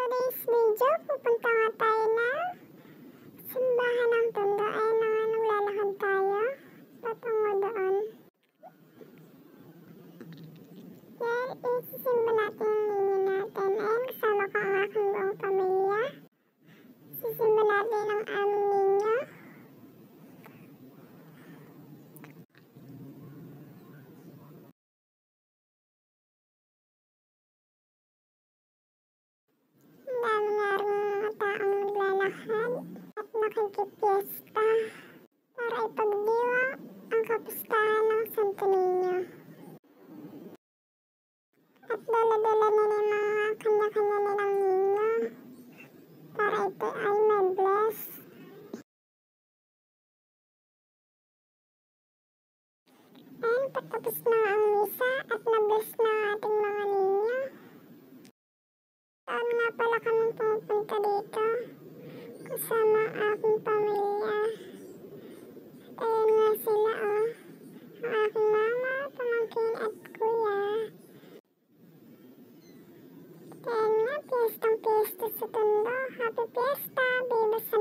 today's video, pupunta nga tayo na simbahan ng Tondo. Ayun na nga, naglalakad tayo patungo doon. Yan, isisimba natin yung ninyo natin. Ayun, kasama ko ang aking buong pamilya. Sisimba natin ang aming ninyo. Ang dami nga rin mga taong naglalakad at nakikipiesta para ipagdiwang ang kapistahan ng Santo Niño. At dala-dala nila yung mga kanya-kanya nilang ninyo para ito ay may bless. Ayun, patapos na ang misa at na-bless na ang ating mga ninyo. Saan nga pala kami pumupunta dito kasama ang aking pamilya. At ayun nga sila ang aking mama, pamangkin at kuya. At ayun nga, piyestang-piyesta sa Tondo. Happy Fiesta! Viva San